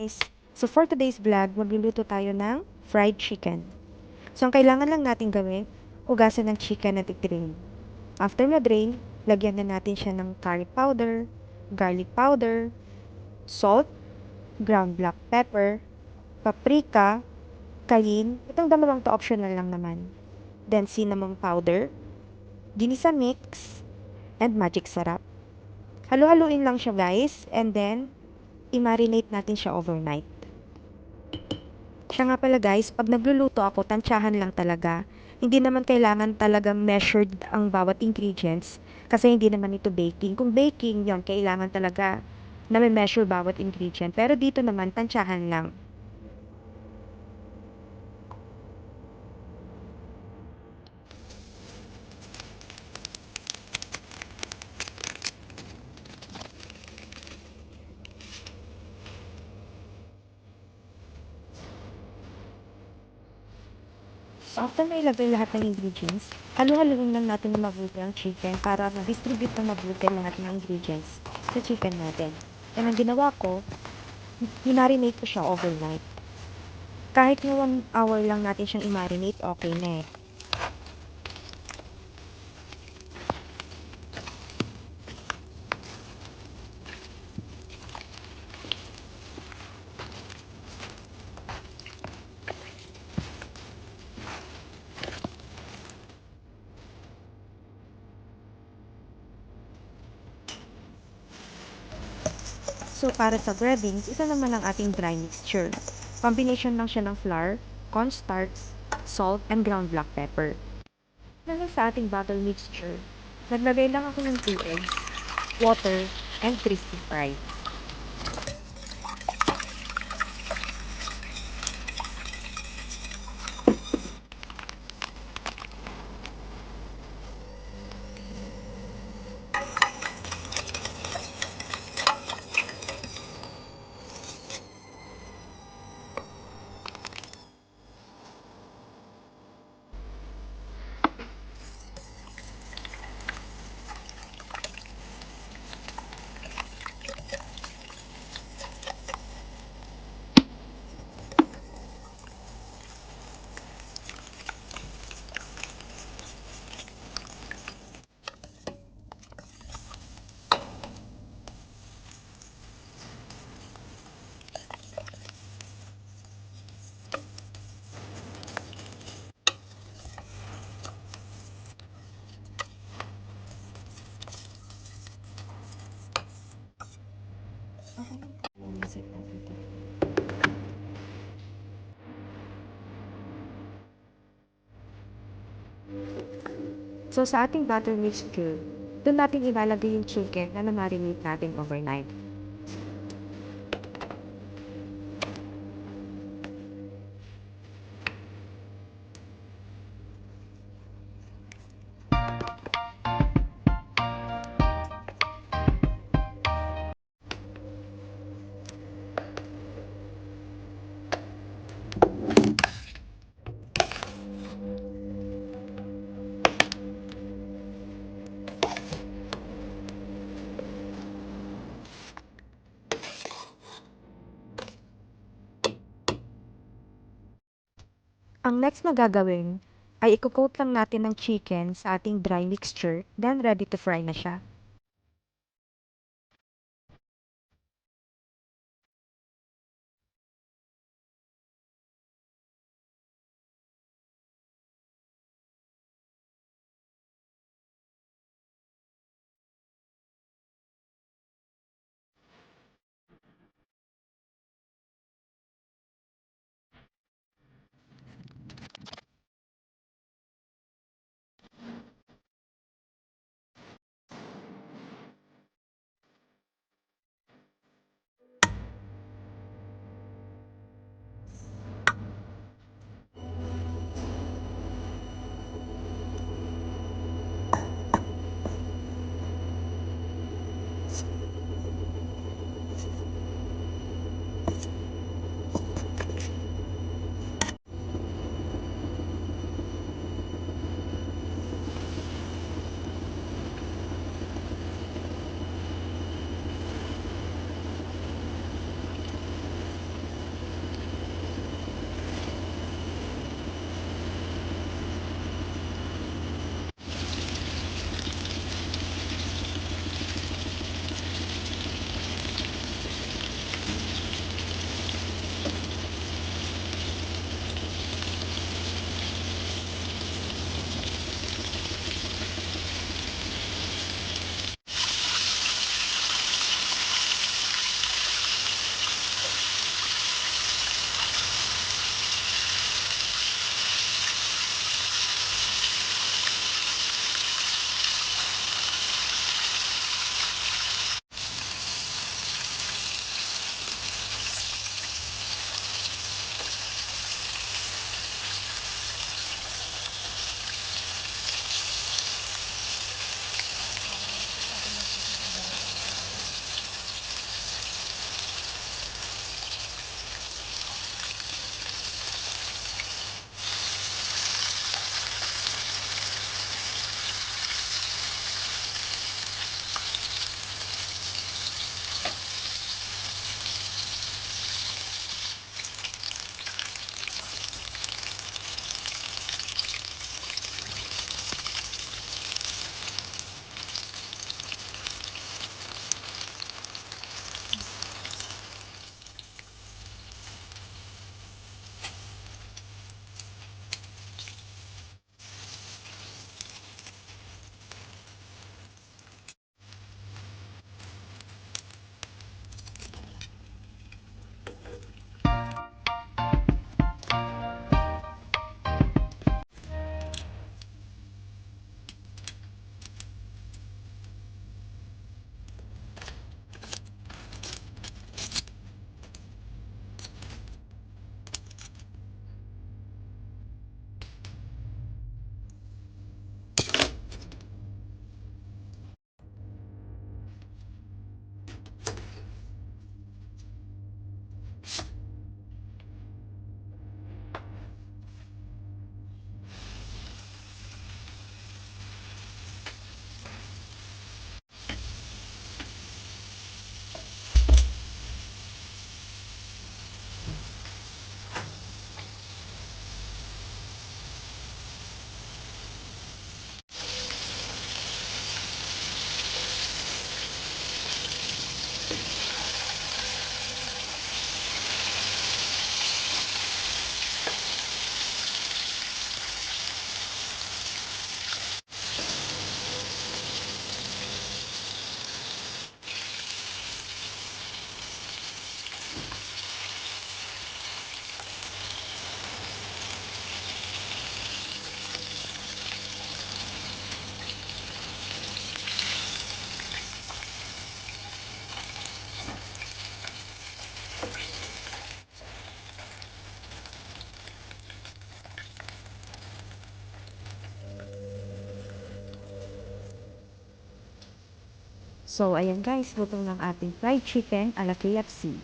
guys! So for today's vlog, magluluto tayo ng fried chicken. So ang kailangan lang natin gawin, hugasan ng chicken at i-drain. After na-drain, lagyan na natin siya ng curry powder, garlic powder, salt, ground black pepper, paprika, cayenne, itong dalawang to optional lang naman. Then cinnamon powder, ginisa mix, and magic sarap. Halu-haluin lang siya guys, and then i-marinate natin siya overnight. Siya nga pala guys, pag nagluluto ako, tantsahan lang talaga. Hindi naman kailangan talagang measured ang bawat ingredients kasi hindi naman ito baking. Kung baking, yon kailangan talaga na may measure bawat ingredient. Pero dito naman, tantsahan lang. So after na ilagay lahat ng ingredients, halu-haluin lang natin na mabuti ang chicken para ma-distribute na mabuti ang lahat ng ingredients sa chicken natin. And ang ginawa ko, i-marinate ko siya overnight. Kahit nga 1 hour lang natin siyang i-marinate, okay na eh. So, para sa breadings, isa naman ang ating dry mixture. Combination lang siya ng flour, cornstarch, salt, and ground black pepper. Nalang sa ating butter mixture, naglagay lang ako ng 2 eggs, water, and crispy fry. So, sa ating butter mixture, doon natin ilalagay yung chicken na na-marinate natin overnight. Ang next na gagawin ay i-coat lang natin ng chicken sa ating dry mixture, then ready to fry na siya. So, ayan guys, luto ng ating fried chicken ala KFC.